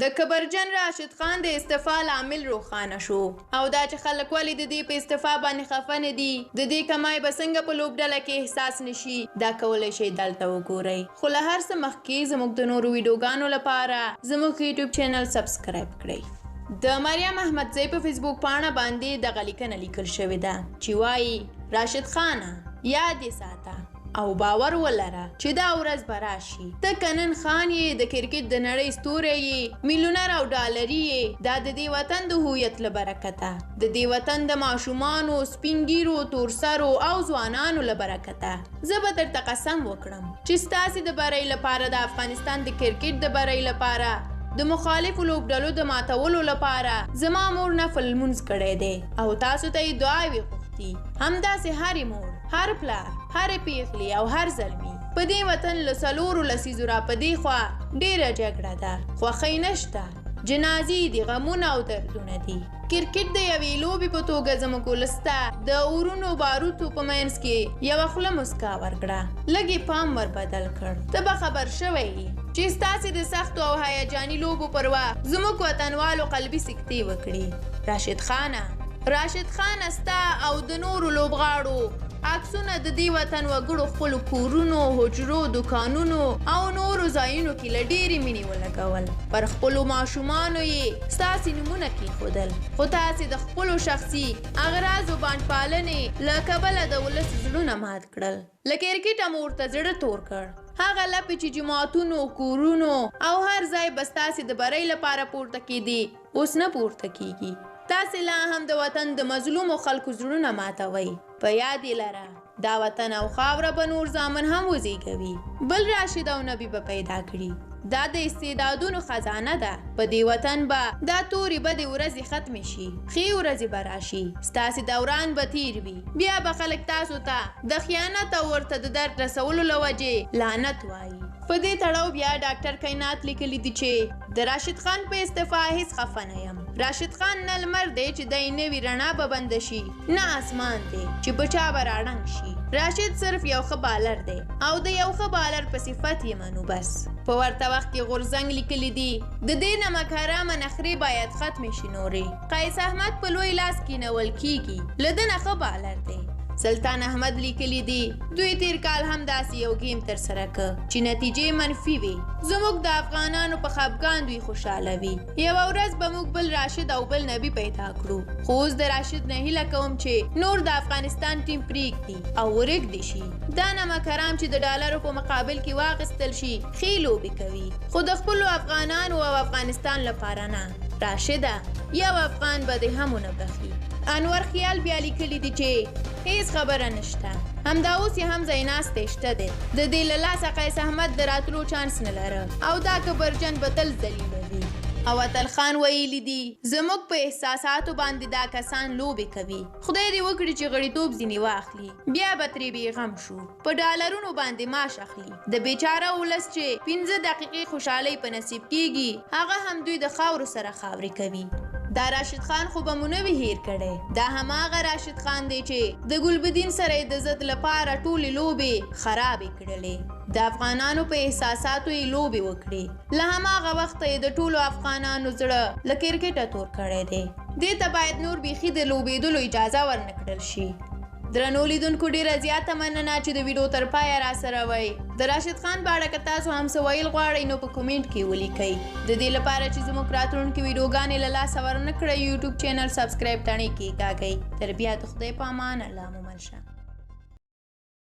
د کبرجن راشد خان د استعفا لامل روښانه شو او دا چې خلک ولې د دې په استعفا باندې خفه نه دي د دې کمای به څنګه په لوبډله کې احساس نشي دا کولی شئ دلته وګورئ خو له هر څه مخکې زموږ د نورو ویډیوګانو لپاره زموږ یوټیوب چینل سبسکرایب کړئ د مریم احمدزۍ په فیسبوک پاڼه باندې دغه لیکنه لیکل شوې ده چې وایي راشد خانه یاد یې ساته او باور ولره چې دا ورځ به راشي ته کنن خان یې د کرکټ د نړۍ ستوری یې میلیونر او ډالري یې دا د دې وطن د هویت له برکته د دې وطن د ماشومانو سپین ږیرو تورسرو او ځوانانو له برکته زه به درته قسم وکړم چې ستاسې د برۍ لپاره د افغانستان د کرکټ د برۍ لپاره د مخالفو لوبډلو د ماتولو لپاره زما مور نفل لمونځ کړی دی او تاسو ته یې دعاوې غوښتي همداسې هرې مور هر پلار هرې پیغلې او هر زلمي په دې وطن له څلورو لسیزو را په دې خوا ډېره جګړه ده خوښۍ نشته جنازې دي غمونه او دردونه دي کرکټ د یوې لوبې په توګه زموږ ولس ته د اورونو باروتو په منځ کې یوه خوله مسکا ورکړه لږ یې پام ور بدل کړ ته به خبر شوی چې ستاسې د سختو او هیجاني لوبو پر وخت زموږ وطنوالو قلبي سکتې وکړي راشد خان ستا او د نورو لوبغاړو عکسونه د دې وطن وګړو خپلو کورونو حجرو دکانونو او نورو ځایونو کې له ډېرې مینې ولګول پر خپلو ماشومانو یې ستاسې نومونه کېښودل خو تاسې د خپلو شخصي اغراضو بانډپالنې له کبله د ولس زړونه مات کړل له کرکټه مو ورته زړه تور کړ هغه لپې چې جماعتونو کورونو او هر ځای به ستاسې د برۍ لپاره پورته کېدې اوس نه پورته کېږي تاسې لا هم د وطن د مظلومو خلکو زړونه ماتوئ په یاد یې لره دا وطن او خاوره به نور زامن هم وزیږوي بل راشد او نبي به پیدا کړي دا د استعدادونو خزانه ده په دې وطن به دا تورې بدې ورځې ختمې شي ښې ورځې به راشي ستاسې دوران به تیر وي بیا به خلک تاسو ته د خیانت او ورته د درد رسولو له وجې لعنت وایي په دې تړاو بیا ډاکټر کائنات لیکلی دي چې د راشد خان په استعفا هیڅ خفه نه یم راشد خان نه لمر دی چې دی نه وي رڼا به بنده شي نه اسمان دی چې په چا به راړنګ شي راشد صرف یو ښه بالر دی او د یو ښه بالر په صفت یې منو بس په ورته وخت کې غورځنګ لیکلی دي د دې نمک حرامه نخرې باید ختمې شي نورې قیس احمد په لوی لاس کینول کیږي له ده نه ښه بالر دی سلطان احمد لیکلی دي دوی تیر کال هم داسې یو گیم ترسره که چې نتیجې منفي وي زموږ د افغانانو په خفګان دوی خوشحاله وي یوه ورځ به موږ بل راشد او بل نبي پیدا کړو خو اوس د راشد نه هیله کوم چې نور د افغانستان ټیم پرېږدي او ورږدي شي دا نمک حرام چې د ډالرو په مقابل کې واخیستل شي ښې لوبې کوي خو د خپلو افغانانو او افغانستان لپاره نه راشده یو افغان به دې هم ونه بخي انور خیال بیا لیکلی دي چې هیڅ خبره نشته همدا اوس یې هم ځای ناستی شته دی د دې له لاسه قیس احمد د راتلو چانس نه لره او دا کبرجن به تل ذلیله وي او اتل خان ویلي دي زموږ په احساساتو باندې دا کسان لوبې کوي خدای دې وکړي چې غړیتوب ځینې واخلي بیا به ترې بېغم شو په ډالرونو باندې معاش اخلي د بیچاره ولس چې 15 دقیقې خوشحالۍ په نصیب کیږي هغه هم دوی د خاورو سره خاورې کوي دا راشد خان خو به مو نه وي هیر کړی دا هماغه راشد خان دی چې د ګلبدین سره یې د ضد لپاره ټولې لوبې خرابې کړلې د افغانانو په احساساتو یې لوبې وکړې له هماغه وخته یې د ټولو افغانانو زړه له کرکټه تور کړی دی دې ته باید نور بیخي د لوبېدلو اجازه ورنه کړل شي درنو لیدونکو ډېره زیاته مننه چې د ویډیو تر پایه راسره وئ د راشد خان په اړه که تاسو هم څه ویل غواړئ نو په کومنټ کې ولیکئ د دې لپاره چې زموږ راتلونکي ویډیوګانې له لاسه ورنه کړئ یوټیوب چینل سبسکرایب تڼۍ کېکاږئ تر بیا د خدای په امان الله مو مل شه